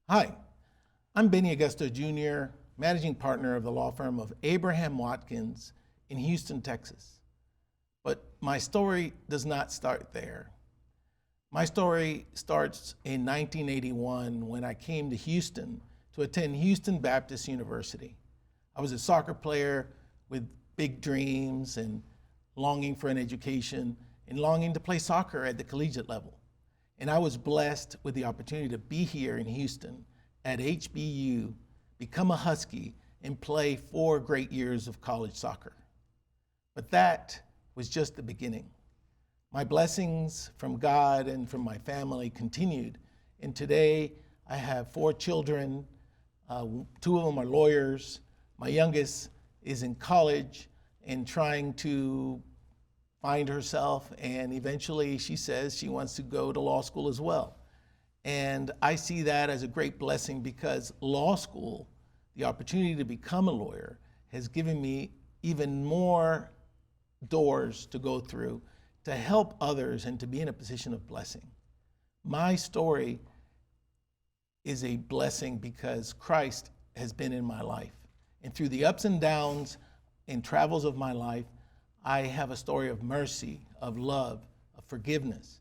Hi, I'm Benny Agosto Jr., managing partner of the law firm of Abraham Watkins in Houston, Texas. But my story does not start there. My story starts in 1981 when I came to Houston to attend Houston Baptist University. I was a soccer player with big dreams and longing for an education and longing to play soccer at the collegiate level. And I was blessed with the opportunity to be here in Houston at HBU, become a Husky, and play 4 great years of college soccer. But that was just the beginning. My blessings from God and from my family continued. And today I have 4 children. 2 of them are lawyers. My youngest is in college and trying to find herself, and eventually she says she wants to go to law school as well. And I see that as a great blessing because law school, the opportunity to become a lawyer, has given me even more doors to go through to help others and to be in a position of blessing. My story is a blessing because Christ has been in my life. And through the ups and downs and travels of my life, I have a story of mercy, of love, of forgiveness,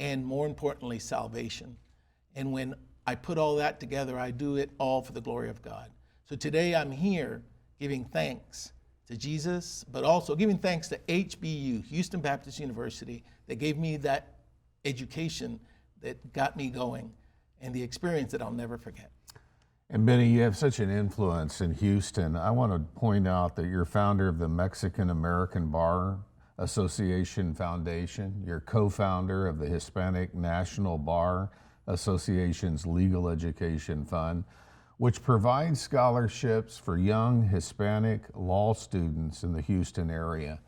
and more importantly, salvation. And when I put all that together, I do it all for the glory of God. So today I'm here giving thanks to Jesus, but also giving thanks to HBU, Houston Baptist University, that gave me that education that got me going and the experience that I'll never forget. And Benny, you have such an influence in Houston. I want to point out that you're founder of the Mexican American Bar Association Foundation. You're co-founder of the Hispanic National Bar Association's Legal Education Fund, which provides scholarships for young Hispanic law students in the Houston area.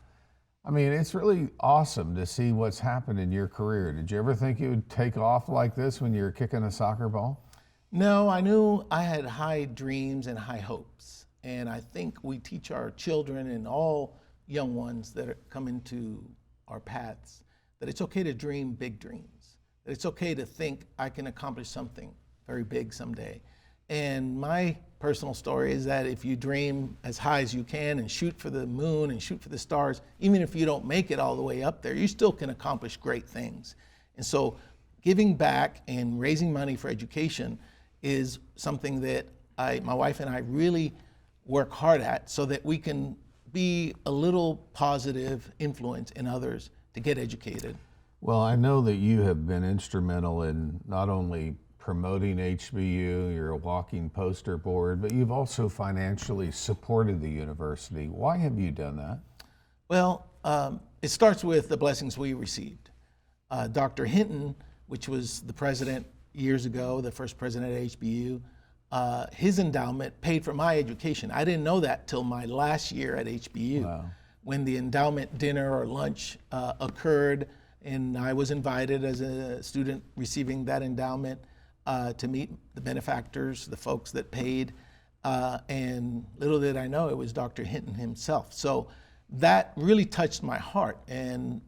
I mean, it's really awesome to see what's happened in your career. Did you ever think you would take off like this when you were kicking a soccer ball? No, I knew I had high dreams and high hopes. And I think we teach our children and all young ones that come into our paths that it's okay to dream big dreams, that it's okay to think I can accomplish something very big someday. And my personal story is that if you dream as high as you can and shoot for the moon and shoot for the stars, even if you don't make it all the way up there, you still can accomplish great things. And so giving back and raising money for education is something that my wife and I really work hard at so that we can be a little positive influence in others to get educated. Well, I know that you have been instrumental in not only promoting HBU, you're a walking poster board, but you've also financially supported the university. Why have you done that? Well, it starts with the blessings we received. Dr. Hinton, which was the president years ago, the first president at HBU, his endowment paid for my education. I didn't know that till my last year at HBU. Wow. When the endowment dinner or lunch occurred, and I was invited as a student receiving that endowment to meet the benefactors, the folks that paid, and little did I know it was Dr. Hinton himself. So that really touched my heart and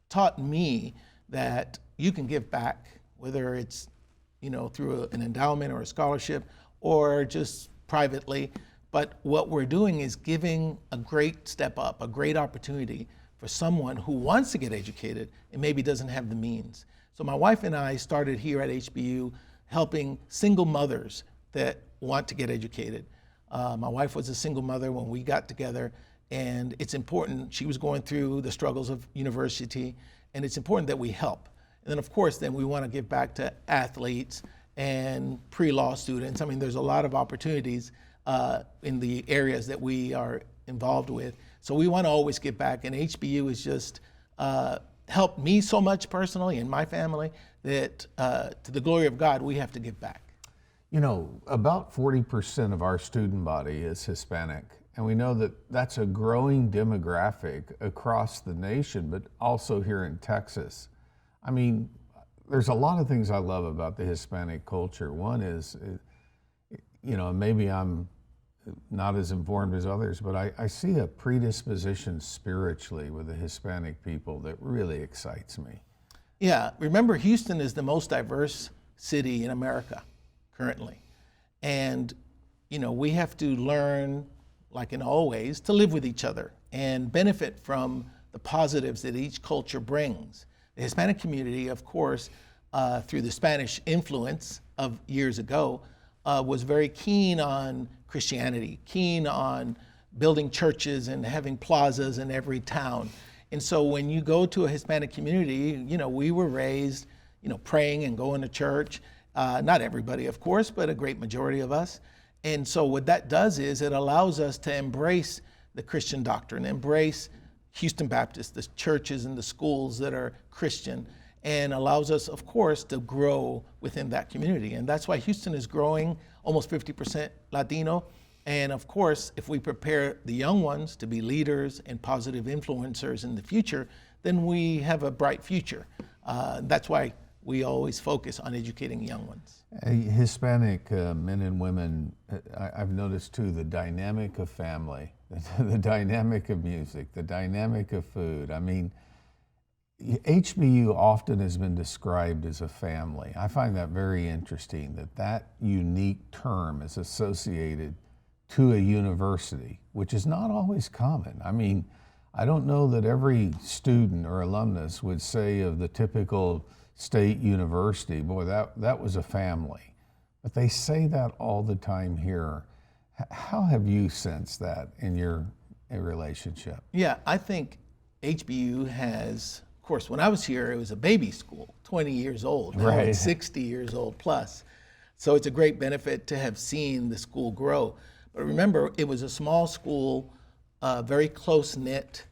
taught me that you can give back, whether it's through an endowment or a scholarship or just privately. But what we're doing is giving a great step up, a great opportunity for someone who wants to get educated and maybe doesn't have the means. So my wife and I started here at HBU helping single mothers that want to get educated. My wife was a single mother when we got together, and it's important. She was going through the struggles of university, and it's important that we help. And then, of course, then we want to give back to athletes and pre-law students. I mean, there's a lot of opportunities in the areas that we are involved with. So we want to always give back, and HBU has just helped me so much personally and my family that to the glory of God, we have to give back. You know, about 40% of our student body is Hispanic, and we know that that's a growing demographic across the nation, but also here in Texas. I mean, there's a lot of things I love about the Hispanic culture. One is, maybe I'm not as informed as others, but I see a predisposition spiritually with the Hispanic people that really excites me. Yeah, remember Houston is the most diverse city in America currently. And, we have to learn, like in all ways, to live with each other and benefit from the positives that each culture brings. The Hispanic community, of course, through the Spanish influence of years ago, was very keen on Christianity, keen on building churches and having plazas in every town. And so when you go to a Hispanic community, we were raised, praying and going to church. Not everybody, of course, but a great majority of us. And so what that does is it allows us to embrace the Christian doctrine, embrace Houston Baptist, the churches and the schools that are Christian, and allows us, of course, to grow within that community. And that's why Houston is growing, almost 50% Latino. And of course, if we prepare the young ones to be leaders and positive influencers in the future, then we have a bright future. That's why we always focus on educating young ones. Hispanic men and women, I've noticed too, the dynamic of family, the dynamic of music, the dynamic of food. I mean, HBU often has been described as a family. I find that very interesting, that unique term is associated to a university, which is not always common. I mean, I don't know that every student or alumnus would say of the typical state university, boy, that was a family. But they say that all the time here. How have you sensed that in your relationship? Yeah, I think HBU has, of course, when I was here, it was a baby school, 20 years old. Now Right. it's 60 years old plus. So it's a great benefit to have seen the school grow. But remember, it was a small school, very close-knit,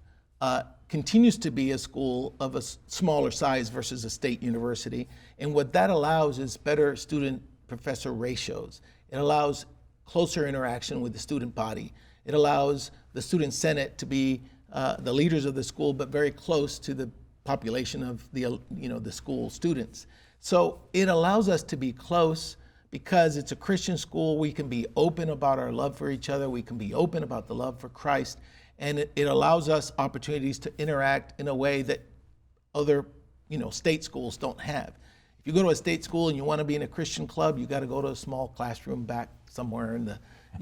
continues to be a school of a smaller size versus a state university. And what that allows is better student-professor ratios. It allows closer interaction with the student body. It allows the student senate to be the leaders of the school, but very close to the population of the school students. So it allows us to be close because it's a Christian school. We can be open about our love for each other. We can be open about the love for Christ. And it allows us opportunities to interact in a way that other, state schools don't have. If you go to a state school and you want to be in a Christian club, you got to go to a small classroom back somewhere in the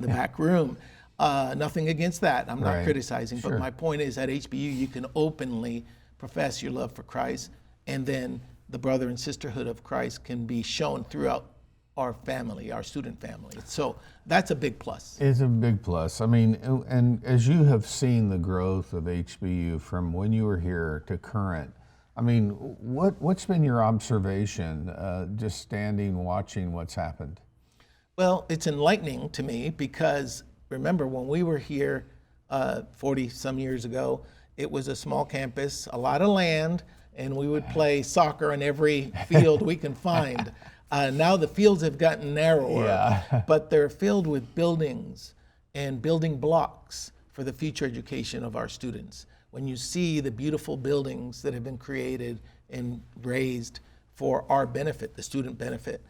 back room. Nothing against that. I'm not Right. criticizing, Sure. but my point is at HBU you can openly profess your love for Christ, and then the brother and sisterhood of Christ can be shown throughout our family, our student family. So that's a big plus. It's a big plus. I mean, and as you have seen the growth of HBU from when you were here to current, I mean, what's been your observation, just standing, watching what's happened? Well, it's enlightening to me because remember when we were here 40 some years ago, it was a small campus, a lot of land, and we would play soccer in every field we can find. Now the fields have gotten narrower, Yeah. but they're filled with buildings and building blocks for the future education of our students. When you see the beautiful buildings that have been created and raised for our benefit, the student benefit,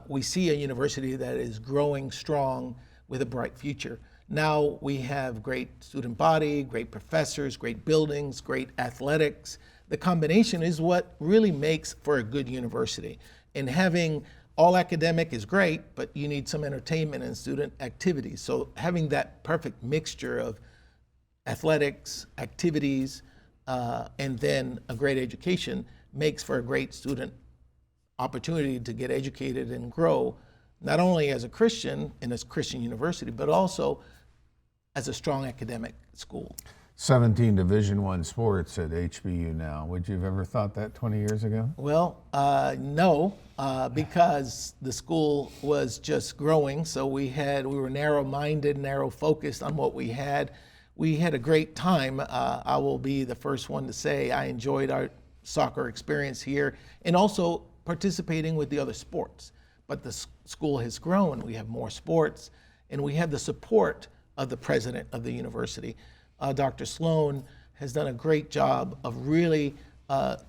we see a university that is growing strong with a bright future. Now we have great student body, great professors, great buildings, great athletics. The combination is what really makes for a good university. And having all academic is great, but you need some entertainment and student activities. So having that perfect mixture of athletics, activities, and then a great education makes for a great student opportunity to get educated and grow, not only as a Christian in a Christian university, but also as a strong academic school. 17 Division I sports at HBU now. Would you have ever thought that 20 years ago? Well, no, because the school was just growing. So we were narrow-minded, narrow-focused on what we had. We had a great time. I will be the first one to say I enjoyed our soccer experience here and also participating with the other sports. But the school has grown. We have more sports, and we have the support of the president of the university. Dr. Sloan has done a great job of really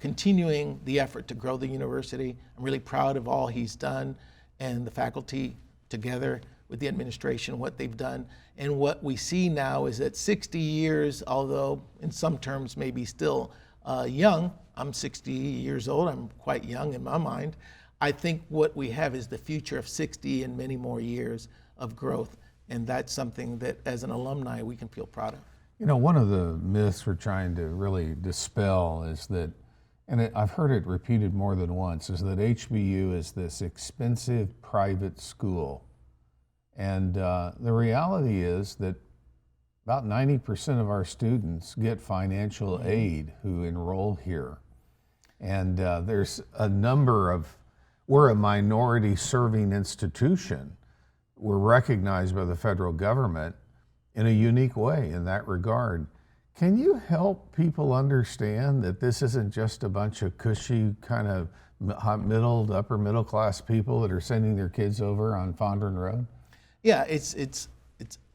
continuing the effort to grow the university. I'm really proud of all he's done and the faculty together with the administration, what they've done. And what we see now is that 60 years, although in some terms maybe still young, I'm 60 years old, I'm quite young in my mind, I think what we have is the future of 60 and many more years of growth. And that's something that as an alumni, we can feel proud of. You know, one of the myths we're trying to really dispel is that, and I've heard it repeated more than once, is that HBU is this expensive private school. And the reality is that about 90% of our students get financial aid who enroll here. And there's a number of, we're a minority serving institution. We're recognized by the federal government in a unique way in that regard. Can you help people understand that this isn't just a bunch of cushy kind of middle to upper middle class people that are sending their kids over on Fondren Road? Yeah, it's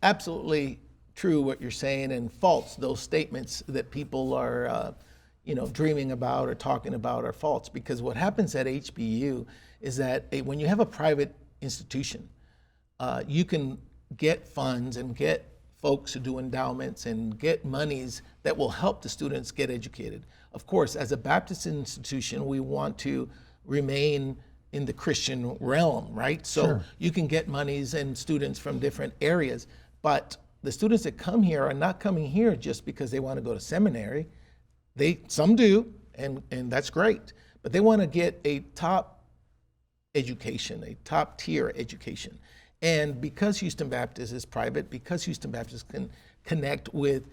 absolutely true what you're saying, and false. Those statements that people are dreaming about or talking about are false, because what happens at HBU is that when you have a private institution, you can get funds and get folks who do endowments and get monies that will help the students get educated. Of course, as a Baptist institution, we want to remain in the Christian realm, right? So Sure. You can get monies and students from different areas, but the students that come here are not coming here just because they want to go to seminary. Some do, and that's great, but they want to get a top education, a top tier education. And because Houston Baptist is private, because Houston Baptist can connect with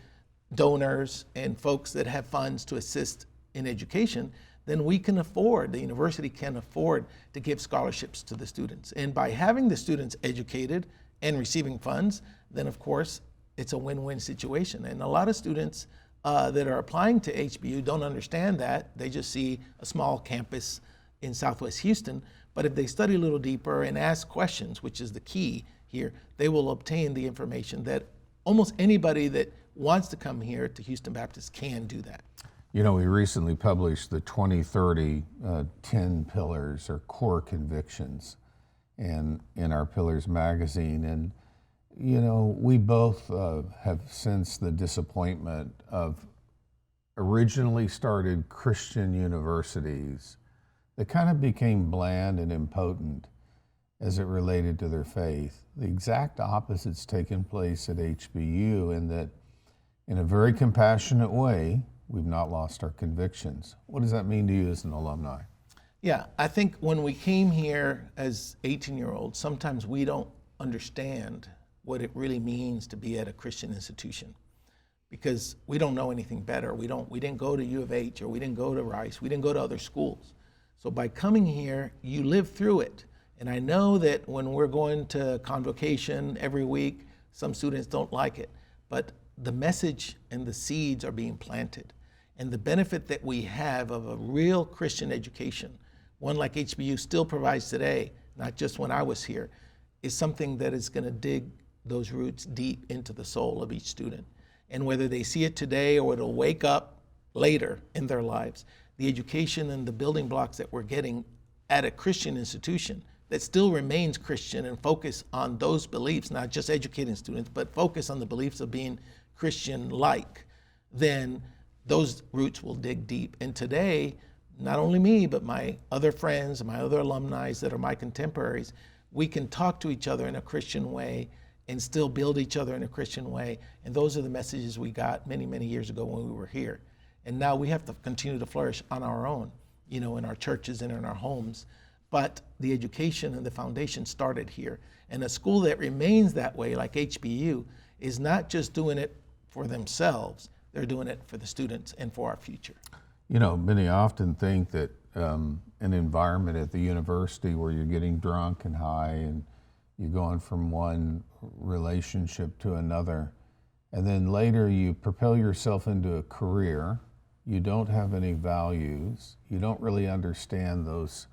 donors and folks that have funds to assist in education, then we can afford, the university can afford to give scholarships to the students. And by having the students educated and receiving funds, then of course it's a win-win situation. And a lot of students that are applying to HBU don't understand that. They just see a small campus in Southwest Houston. But if they study a little deeper and ask questions, which is the key here, they will obtain the information that almost anybody that wants to come here to Houston Baptist can do that. You know, we recently published the 2030 10 pillars or core convictions in our Pillars magazine. And, you know, we both have sensed the disappointment of originally started Christian universities that kind of became bland and impotent as it related to their faith. The exact opposite's taken place at HBU, in that in a very compassionate way, we've not lost our convictions. What does that mean to you as an alumni? Yeah, I think when we came here as 18-year-olds, sometimes we don't understand what it really means to be at a Christian institution, because we don't know anything better. We didn't go to U of H, or we didn't go to Rice, we didn't go to other schools. So by coming here, you live through it. And I know that when we're going to convocation every week, some students don't like it, but the message and the seeds are being planted. And the benefit that we have of a real Christian education, one like HBU still provides today, not just when I was here, is something that is going to dig those roots deep into the soul of each student. And whether they see it today or it'll wake up later in their lives, the education and the building blocks that we're getting at a Christian institution that still remains Christian and focus on those beliefs, not just educating students, but focus on the beliefs of being Christian-like, then those roots will dig deep. And today, not only me, but my other friends, my other alumni that are my contemporaries, we can talk to each other in a Christian way and still build each other in a Christian way. And those are the messages we got many, many years ago when we were here. And now we have to continue to flourish on our own, you know, in our churches and in our homes. But the education and the foundation started here. And a school that remains that way, like HBU, is not just doing it for themselves, they're doing it for the students and for our future. You know, many often think that an environment at the university where you're getting drunk and high and you're going from one relationship to another, and then later you propel yourself into a career, you don't have any values, you don't really understand those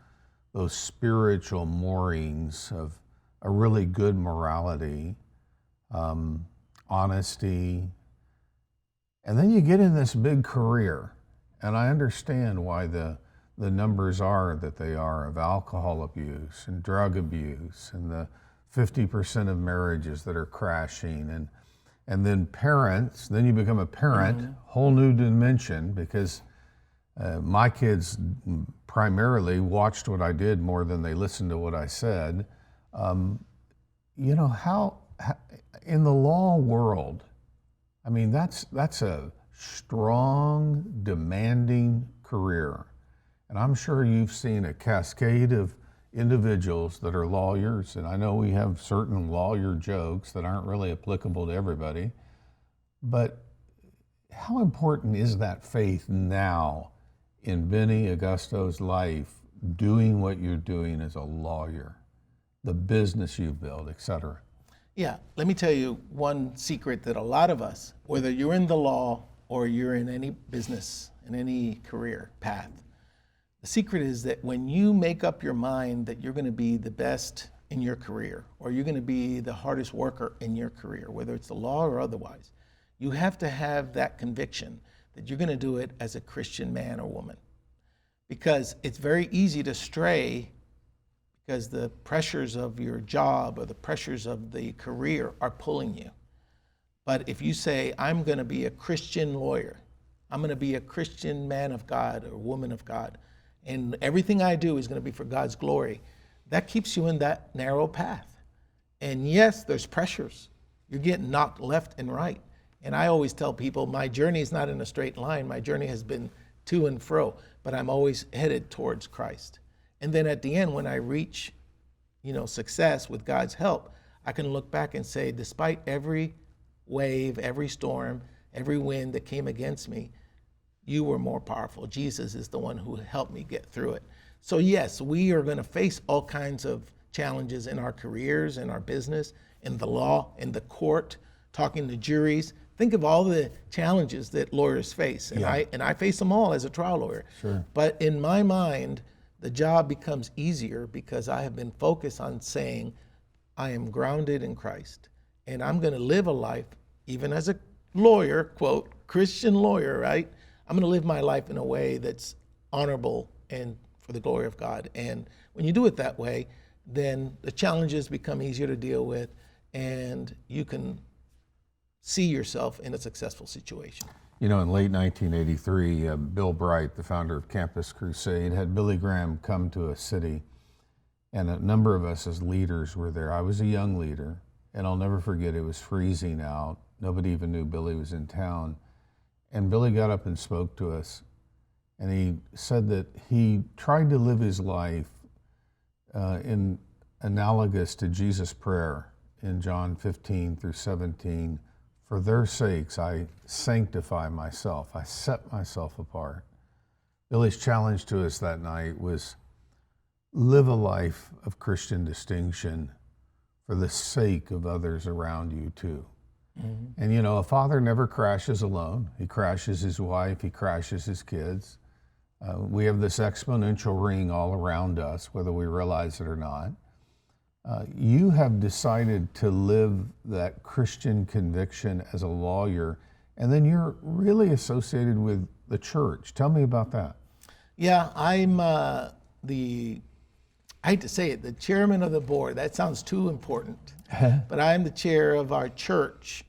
spiritual moorings of a really good morality, honesty, and then you get in this big career. And I understand why the numbers are that they are of alcohol abuse and drug abuse and the 50% of marriages that are crashing, and then parents, then you become a parent, whole new dimension, because My kids primarily watched what I did more than they listened to what I said. You know, how in the law world, I mean, that's a strong, demanding career. And I'm sure you've seen a cascade of individuals that are lawyers, and I know we have certain lawyer jokes that aren't really applicable to everybody, but how important is that faith now in Benny Agosto's life, doing what you're doing as a lawyer, the business you build, et cetera? Yeah, let me tell you one secret that a lot of us, whether you're in the law or you're in any business, in any career path, the secret is that when you make up your mind that you're going to be the best in your career, or you're going to be the hardest worker in your career, whether it's the law or otherwise, you have to have that conviction that you're going to do it as a Christian man or woman. Because it's very easy to stray because the pressures of your job or the pressures of the career are pulling you. But if you say, I'm going to be a Christian lawyer, I'm going to be a Christian man of God or woman of God, and everything I do is going to be for God's glory, that keeps you in that narrow path. And yes, there's pressures. You're getting knocked left and right. And I always tell people, my journey is not in a straight line. My journey has been to and fro, but I'm always headed towards Christ. And then at the end, when I reach, success with God's help, I can look back and say, despite every wave, every storm, every wind that came against me, you were more powerful. Jesus is the one who helped me get through it. So yes, we are going to face all kinds of challenges in our careers, in our business, in the law, in the court, talking to juries. Think of all the challenges that lawyers face, and I face them all as a trial lawyer. Sure. But in my mind, the job becomes easier because I have been focused on saying, I am grounded in Christ, and I'm going to live a life, even as a lawyer, quote, Christian lawyer, right? I'm going to live my life in a way that's honorable and for the glory of God. And when you do it that way, then the challenges become easier to deal with, and you can see yourself in a successful situation. You know, in late 1983, Bill Bright, the founder of Campus Crusade, had Billy Graham come to a city, and a number of us as leaders were there. I was a young leader, and I'll never forget, it was freezing out. Nobody even knew Billy was in town. And Billy got up and spoke to us, and he said that he tried to live his life in analogous to Jesus' prayer in John 15 through 17. For their sakes, I sanctify myself. I set myself apart. Billy's challenge to us that night was live a life of Christian distinction for the sake of others around you too. Mm-hmm. And a father never crashes alone. He crashes his wife, he crashes his kids. We have this exponential ring all around us, whether we realize it or not. You have decided to live that Christian conviction as a lawyer, and then you're really associated with the church. Tell me about that. Yeah, I'm I hate to say it, the chairman of the board. That sounds too important, but I'm the chair of our church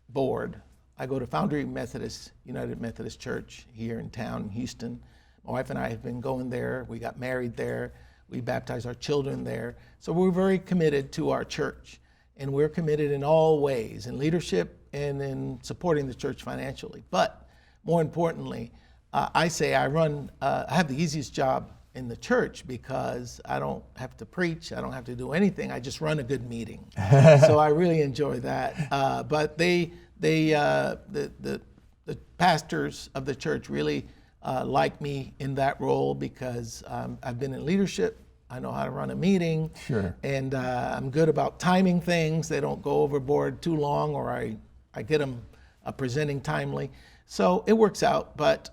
board. I go to Foundry Methodist, United Methodist Church here in town, in Houston. My wife and I have been going there. We got married there. We baptize our children there. So we're very committed to our church, and we're committed in all ways, in leadership and in supporting the church financially. But more importantly, I say I have the easiest job in the church because I don't have to preach, I don't have to do anything. I just run a good meeting. So I really enjoy that. But the pastors of the church really like me in that role because I've been in leadership. I know how to run a meeting. Sure. And I'm good about timing things. They don't go overboard too long, or I get them presenting timely. So it works out, but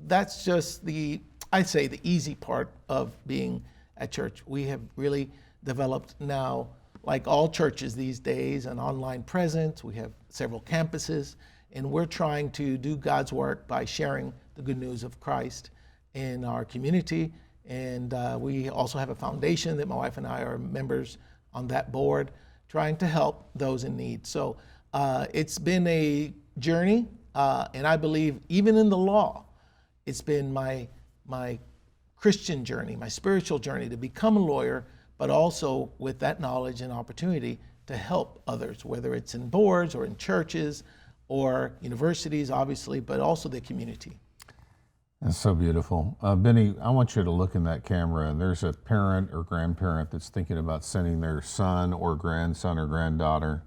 that's just I'd say the easy part of being at church. We have really developed now, like all churches these days, an online presence. We have several campuses, and we're trying to do God's work by sharing the good news of Christ in our community. And we also have a foundation that my wife and I are members on that board, trying to help those in need. So it's been a journey, and I believe even in the law, it's been my my Christian journey, my spiritual journey to become a lawyer, but also with that knowledge and opportunity to help others, whether it's in boards or in churches or universities, obviously, but also the community. That's so beautiful. Benny, I want you to look in that camera, and there's a parent or grandparent that's thinking about sending their son or grandson or granddaughter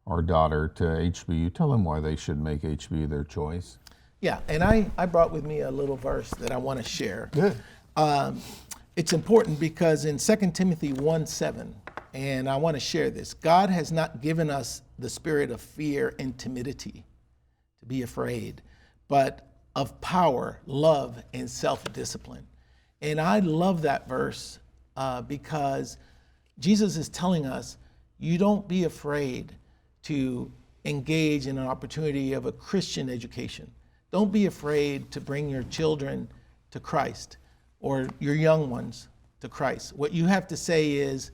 or daughter to HBU. Tell them why they should make HBU their choice. Yeah, and I brought with me a little verse that I want to share. Good. It's important because in 2 Timothy 1:7, and I want to share this, God has not given us the spirit of fear and timidity, to be afraid, but of power, love, and self-discipline. And I love that verse because Jesus is telling us, you don't be afraid to engage in an opportunity of a Christian education. Don't be afraid to bring your children to Christ or your young ones to Christ. What you have to say is,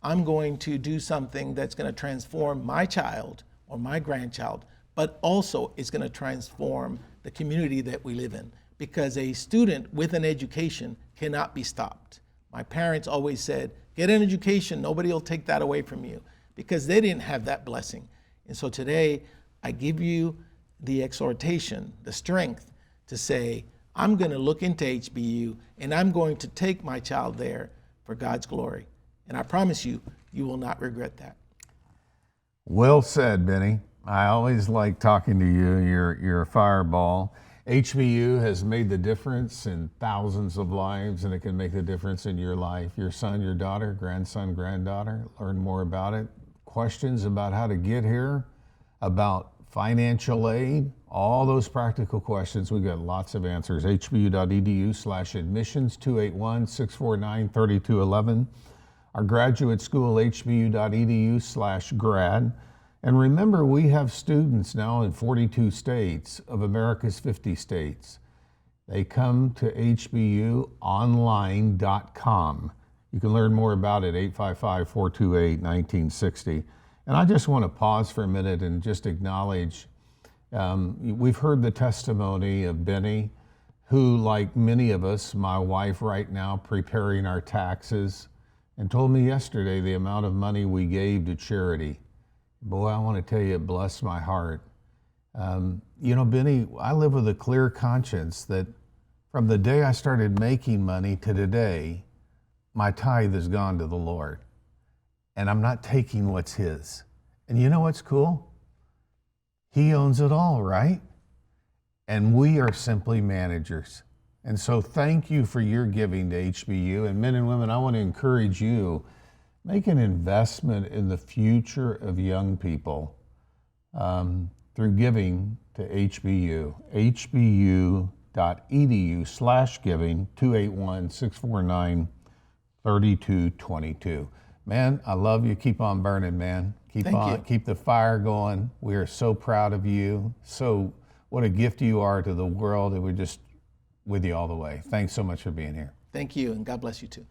I'm going to do something that's going to transform my child or my grandchild, but also it's going to transform the community that we live in, because a student with an education cannot be stopped. My parents always said, get an education, nobody will take that away from you, because they didn't have that blessing. And so today, I give you the exhortation, the strength to say, I'm going to look into HBU and I'm going to take my child there for God's glory. And I promise you, you will not regret that. Well said, Benny. I always like talking to you. You're a fireball. HBU has made the difference in thousands of lives, and it can make the difference in your life. Your son, your daughter, grandson, granddaughter, learn more about it. Questions about how to get here, about financial aid, all those practical questions. We've got lots of answers. hbu.edu/admissions, 281-649-3211. Our graduate school, hbu.edu/grad. And remember, we have students now in 42 states of America's 50 states. They come to hbuonline.com. You can learn more about it, 855-428-1960. And I just want to pause for a minute and just acknowledge, we've heard the testimony of Benny, who, like many of us, my wife right now preparing our taxes, and told me yesterday the amount of money we gave to charity. Boy, I want to tell you, it blessed my heart. You know, Benny, I live with a clear conscience that from the day I started making money to today, my tithe has gone to the Lord. And I'm not taking what's His. And you know what's cool? He owns it all, right? And we are simply managers. And so thank you for your giving to HBU. And men and women, I want to encourage you, make an investment in the future of young people through giving to HBU. hbu.edu/giving, 281-649-3222. Man, I love you. Keep on burning, man. Keep the fire going. We are so proud of you. So what a gift you are to the world, and we're just with you all the way. Thanks so much for being here. Thank you, and God bless you too.